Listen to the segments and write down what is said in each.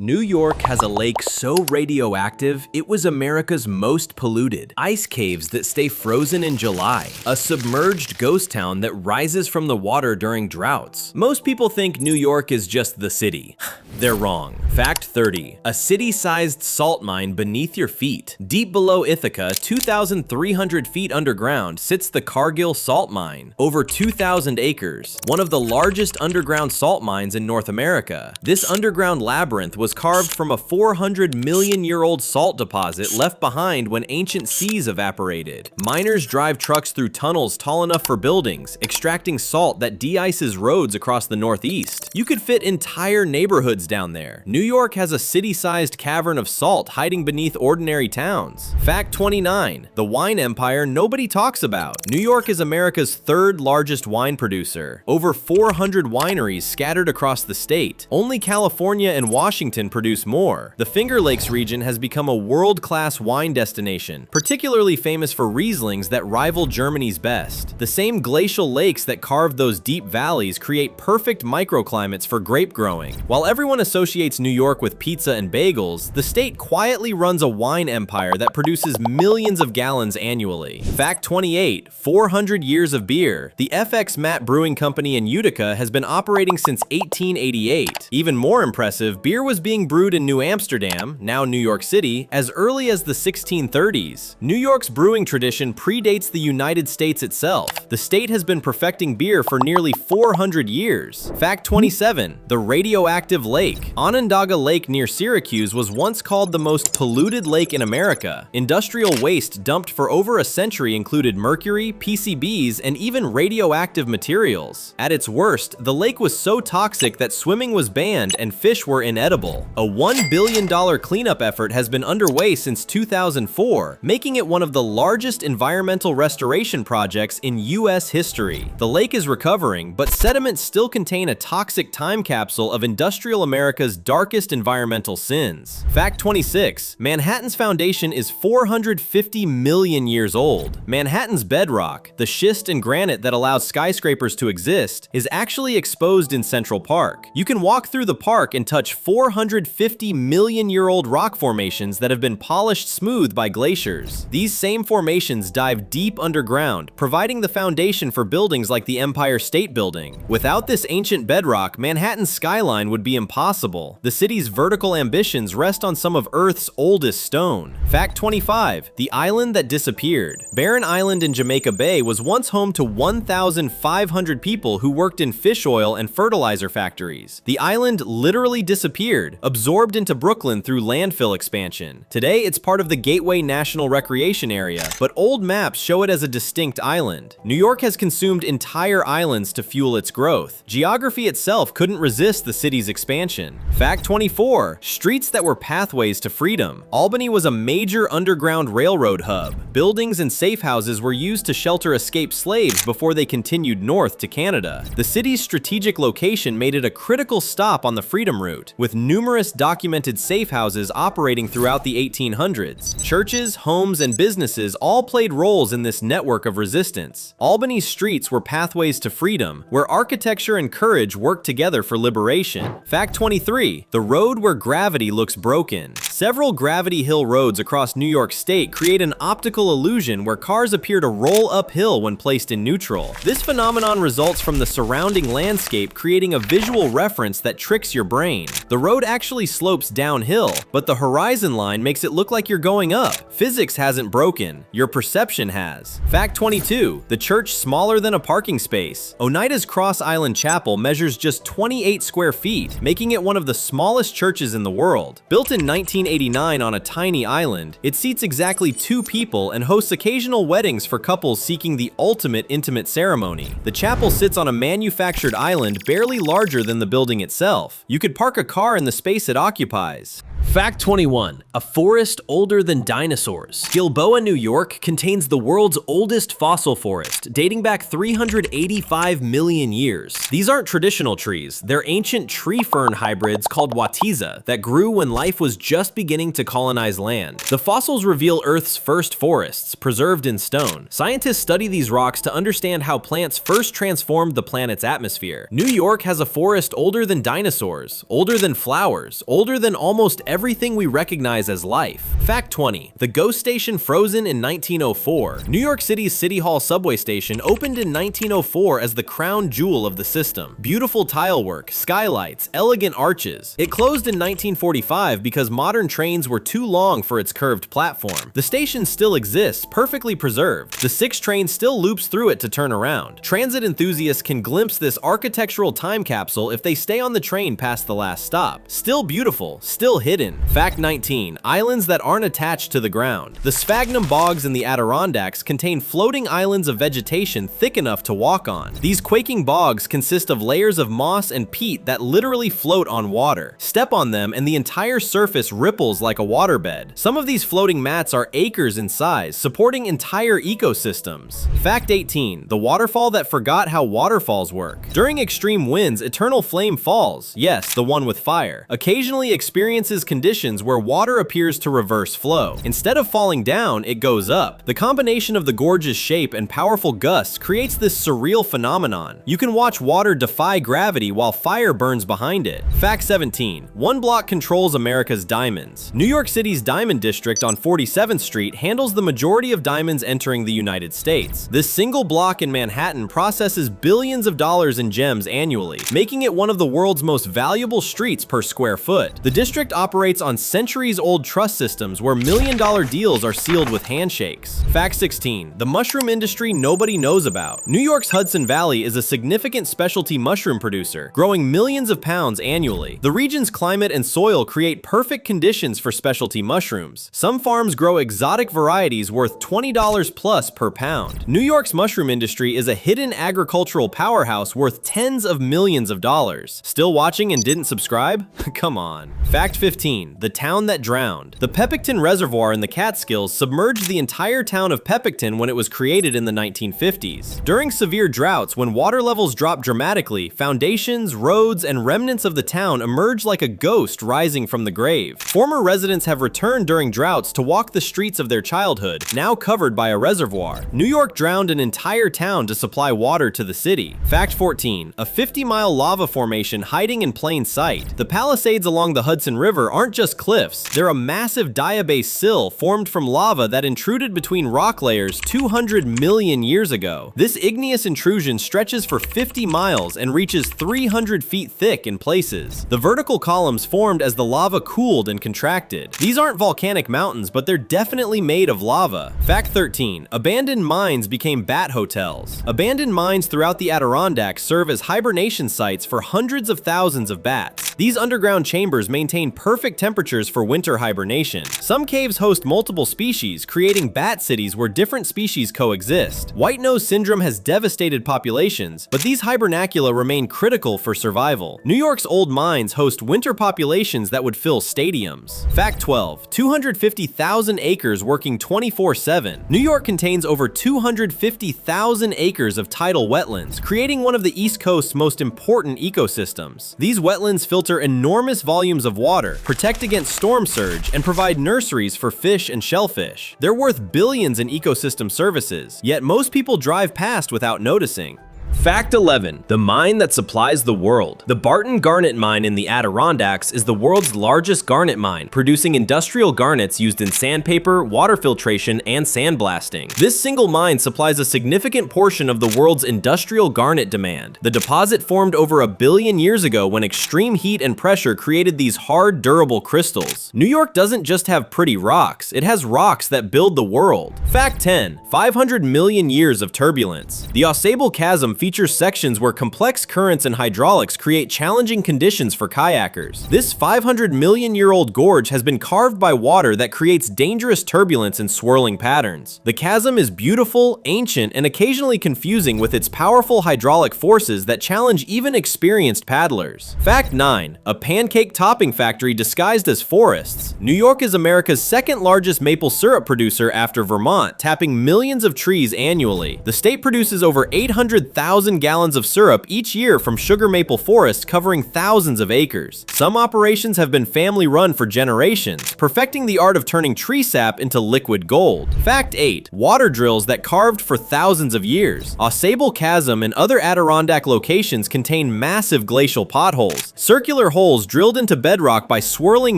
New York has a lake so radioactive, it was America's most polluted. Ice caves that stay frozen in July. A submerged ghost town that rises from the water during droughts. Most people think New York is just the city. They're wrong. Fact 30. A city-sized salt mine beneath your feet. Deep below Ithaca, 2,300 feet underground, sits the Cargill Salt Mine. Over 2,000 acres. One of the largest underground salt mines in North America. This underground labyrinth was carved from a 400-million-year-old salt deposit left behind when ancient seas evaporated. Miners drive trucks through tunnels tall enough for buildings, extracting salt that de-ices roads across the Northeast. You could fit entire neighborhoods down there. New York has a city-sized cavern of salt hiding beneath ordinary towns. Fact 29. The wine empire nobody talks about. New York is America's third largest wine producer. Over 400 wineries scattered across the state. Only California and Washington produce more. The Finger Lakes region has become a world-class wine destination, particularly famous for Rieslings that rival Germany's best. The same glacial lakes that carved those deep valleys create perfect microclimates for grape growing. While everyone associates New York with pizza and bagels, the state quietly runs a wine empire that produces millions of gallons annually. Fact 28. 400 years of beer. The FX Matt Brewing Company in Utica has been operating since 1888. Even more impressive, beer was being brewed in New Amsterdam, now New York City, as early as the 1630s. New York's brewing tradition predates the United States itself. The state has been perfecting beer for nearly 400 years. Fact 27. The radioactive lake. Onondaga Lake near Syracuse was once called the most polluted lake in America. Industrial waste dumped for over a century included mercury, PCBs, and even radioactive materials. At its worst, the lake was so toxic that swimming was banned and fish were inedible. A $1 billion cleanup effort has been underway since 2004, making it one of the largest environmental restoration projects in US history. The lake is recovering, but sediments still contain a toxic time capsule of industrial America's darkest environmental sins. Fact 26. Manhattan's foundation is 450 million years old. Manhattan's bedrock, the schist and granite that allows skyscrapers to exist, is actually exposed in Central Park. You can walk through the park and touch 450-million-year-old rock formations that have been polished smooth by glaciers. These same formations dive deep underground, providing the foundation for buildings like the Empire State Building. Without this ancient bedrock, Manhattan's skyline would be impossible. The city's vertical ambitions rest on some of Earth's oldest stone. Fact 25. The island that disappeared. Barren Island in Jamaica Bay was once home to 1,500 people who worked in fish oil and fertilizer factories. The island literally disappeared, absorbed into Brooklyn through landfill expansion. Today, it's part of the Gateway National Recreation Area, but old maps show it as a distinct island. New York has consumed entire islands to fuel its growth. Geography itself couldn't resist the city's expansion. Fact 24. Streets that were pathways to freedom. Albany was a major underground railroad hub. Buildings and safe houses were used to shelter escaped slaves before they continued north to Canada. The city's strategic location made it a critical stop on the Freedom Route, with numerous documented safe houses operating throughout the 1800s. Churches, homes, and businesses all played roles in this network of resistance. Albany's streets were pathways to freedom, where architecture and courage worked together for liberation. Fact 23. The road where gravity looks broken. Several Gravity Hill roads across New York State create an optical illusion where cars appear to roll uphill when placed in neutral. This phenomenon results from the surrounding landscape creating a visual reference that tricks your brain. The road actually slopes downhill, but the horizon line makes it look like you're going up. Physics hasn't broken, your perception has. Fact 22. The church smaller than a parking space. Oneida's Cross Island Chapel measures just 28 square feet, making it one of the smallest churches in the world. Built in 1989 on a tiny island, it seats exactly 2 people and hosts occasional weddings for couples seeking the ultimate intimate ceremony. The chapel sits on a manufactured island barely larger than the building itself. You could park a car in the space it occupies. Fact 21. A forest older than dinosaurs. Gilboa, New York contains the world's oldest fossil forest, dating back 385 million years. These aren't traditional trees, they're ancient tree fern hybrids called watiza that grew when life was just beginning to colonize land. The fossils reveal Earth's first forests, preserved in stone. Scientists study these rocks to understand how plants first transformed the planet's atmosphere. New York has a forest older than dinosaurs, older than flowers, older than almost everything we recognize as life. Fact 20. The ghost station frozen in 1904. New York City's City Hall subway station opened in 1904 as the crown jewel of the system. Beautiful tilework, skylights, elegant arches. It closed in 1945 because modern trains were too long for its curved platform. The station still exists, perfectly preserved. The 6 train still loops through it to turn around. Transit enthusiasts can glimpse this architectural time capsule if they stay on the train past the last stop. Still beautiful, still hidden. Fact 19. Islands that aren't attached to the ground. The sphagnum bogs in the Adirondacks contain floating islands of vegetation thick enough to walk on. These quaking bogs consist of layers of moss and peat that literally float on water. Step on them and the entire surface ripples like a waterbed. Some of these floating mats are acres in size, supporting entire ecosystems. Fact 18. The waterfall that forgot how waterfalls work. During extreme winds, Eternal Flame Falls, yes, the one with fire, occasionally experiences conditions where water appears to reverse flow. Instead of falling down, it goes up. The combination of the gorgeous shape and powerful gusts creates this surreal phenomenon. You can watch water defy gravity while fire burns behind it. Fact 17. One block controls America's diamonds. New York City's Diamond District on 47th Street handles the majority of diamonds entering the United States. This single block in Manhattan processes billions of dollars in gems annually, making it one of the world's most valuable streets per square foot. The district operates on centuries-old trust systems where million-dollar deals are sealed with handshakes. Fact 16. The mushroom industry nobody knows about. New York's Hudson Valley is a significant specialty mushroom producer, growing millions of pounds annually. The region's climate and soil create perfect conditions for specialty mushrooms. Some farms grow exotic varieties worth $20 plus per pound. New York's mushroom industry is a hidden agricultural powerhouse worth tens of millions of dollars. Still watching and didn't subscribe? Come on. Fact 15. The town that drowned. The Pepicton Reservoir in the Catskills submerged the entire town of Pepicton when it was created in the 1950s. During severe droughts, when water levels dropped dramatically, foundations, roads, and remnants of the town emerged like a ghost rising from the grave. Former residents have returned during droughts to walk the streets of their childhood, now covered by a reservoir. New York drowned an entire town to supply water to the city. Fact 14. A 50-mile lava formation hiding in plain sight. The Palisades along the Hudson River aren't just cliffs, they're a massive diabase sill formed from lava that intruded between rock layers 200 million years ago. This igneous intrusion stretches for 50 miles and reaches 300 feet thick in places. The vertical columns formed as the lava cooled and contracted. These aren't volcanic mountains, but they're definitely made of lava. Fact 13. Abandoned mines became bat hotels. Abandoned mines throughout the Adirondacks serve as hibernation sites for hundreds of thousands of bats. These underground chambers maintain perfect temperatures for winter hibernation. Some caves host multiple species, creating bat cities where different species coexist. White nose syndrome has devastated populations, but these hibernacula remain critical for survival. New York's old mines host winter populations that would fill stadiums. Fact 12. 250,000 acres working 24/7. New York contains over 250,000 acres of tidal wetlands, creating one of the East Coast's most important ecosystems. These wetlands filter enormous volumes of water, protect against storm surge, and provide nurseries for fish and shellfish. They're worth billions in ecosystem services, yet most people drive past without noticing. Fact 11. The mine that supplies the world. The Barton Garnet Mine in the Adirondacks is the world's largest garnet mine, producing industrial garnets used in sandpaper, water filtration, and sandblasting. This single mine supplies a significant portion of the world's industrial garnet demand. The deposit formed over 1 billion years ago when extreme heat and pressure created these hard, durable crystals. New York doesn't just have pretty rocks, it has rocks that build the world. Fact 10. 500 million years of turbulence. The Ausable Chasm features sections where complex currents and hydraulics create challenging conditions for kayakers. This 500-million-year-old gorge has been carved by water that creates dangerous turbulence and swirling patterns. The chasm is beautiful, ancient, and occasionally confusing with its powerful hydraulic forces that challenge even experienced paddlers. Fact 9. A pancake topping factory disguised as forests. New York is America's second-largest maple syrup producer after Vermont, tapping millions of trees annually. The state produces over 800,000 gallons of syrup each year from sugar maple forests covering thousands of acres. Some operations have been family-run for generations, perfecting the art of turning tree sap into liquid gold. Fact 8. Water drills that carved for thousands of years. Ausable Chasm and other Adirondack locations contain massive glacial potholes, circular holes drilled into bedrock by swirling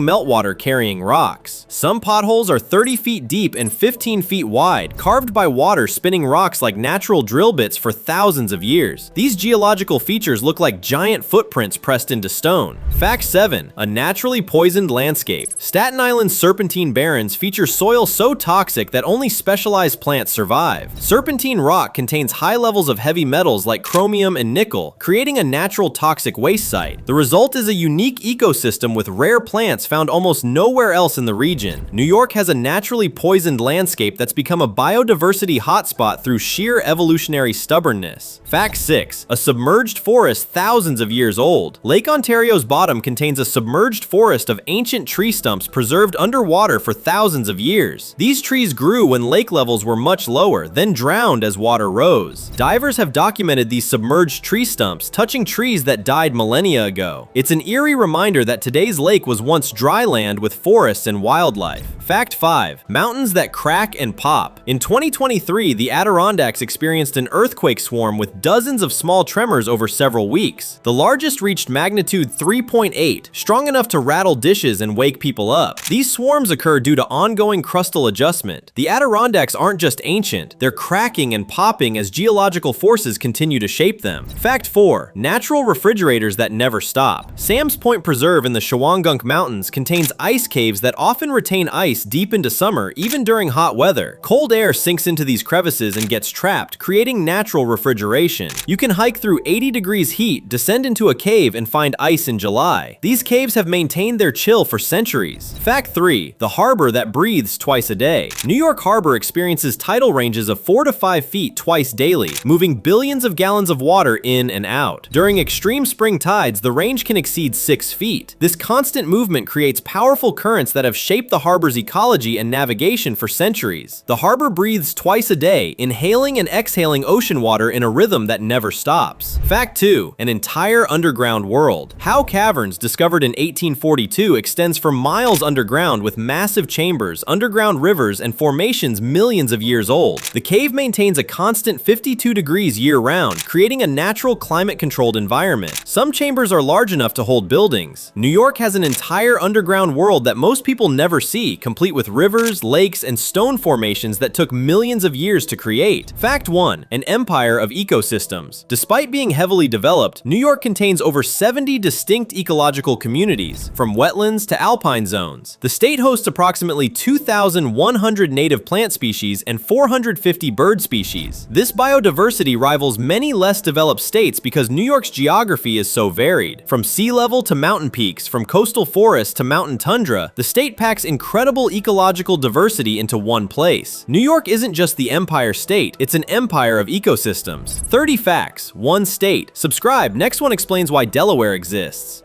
meltwater carrying rocks. Some potholes are 30 feet deep and 15 feet wide, carved by water spinning rocks like natural drill bits for thousands of years. These geological features look like giant footprints pressed into stone. Fact 7. A naturally poisoned landscape. Staten Island's serpentine barrens feature soil so toxic that only specialized plants survive. Serpentine rock contains high levels of heavy metals like chromium and nickel, creating a natural toxic waste site. The result is a unique ecosystem with rare plants found almost nowhere else in the region. New York has a naturally poisoned landscape that's become a biodiversity hotspot through sheer evolutionary stubbornness. Fact 6. A submerged forest thousands of years old. Lake Ontario's bottom contains a submerged forest of ancient tree stumps preserved underwater for thousands of years. These trees grew when lake levels were much lower, then drowned as water rose. Divers have documented these submerged tree stumps, touching trees that died millennia ago. It's an eerie reminder that today's lake was once dry land with forests and wildlife. Fact 5. Mountains that crack and pop. In 2023, the Adirondacks experienced an earthquake swarm with dozens of small tremors over several weeks. The largest reached magnitude 3.8, strong enough to rattle dishes and wake people up. These swarms occur due to ongoing crustal adjustment. The Adirondacks aren't just ancient, they're cracking and popping as geological forces continue to shape them. Fact 4. Natural refrigerators that never stop. Sam's Point Preserve in the Shawangunk Mountains contains ice caves that often retain ice deep into summer, even during hot weather. Cold air sinks into these crevices and gets trapped, creating natural refrigeration. You can hike through 80 degrees heat, descend into a cave, and find ice in July. These caves have maintained their chill for centuries. Fact 3. The harbor that breathes twice a day. New York Harbor experiences tidal ranges of 4 to 5 feet twice daily, moving billions of gallons of water in and out. During extreme spring tides, the range can exceed 6 feet. This constant movement creates powerful currents that have shaped the harbor's ecology and navigation for centuries. The harbor breathes twice a day, inhaling and exhaling ocean water in a rhythm that never stops. Fact 2. An entire underground world. Howe Caverns, discovered in 1842, extends for miles underground with massive chambers, underground rivers, and formations millions of years old. The cave maintains a constant 52 degrees year-round, creating a natural climate-controlled environment. Some chambers are large enough to hold buildings. New York has an entire underground world that most people never see, complete with rivers, lakes, and stone formations that took millions of years to create. Fact 1. An empire of ecosystems. Despite being heavily developed, New York contains over 70 distinct ecological communities, from wetlands to alpine zones. The state hosts approximately 2,100 native plant species and 450 bird species. This biodiversity rivals many less developed states because New York's geography is so varied. From sea level to mountain peaks, from coastal forests to mountain tundra, the state packs incredible ecological diversity into one place. New York isn't just the Empire State, it's an empire of ecosystems. 30 facts, one state. Subscribe, next one explains why Delaware exists.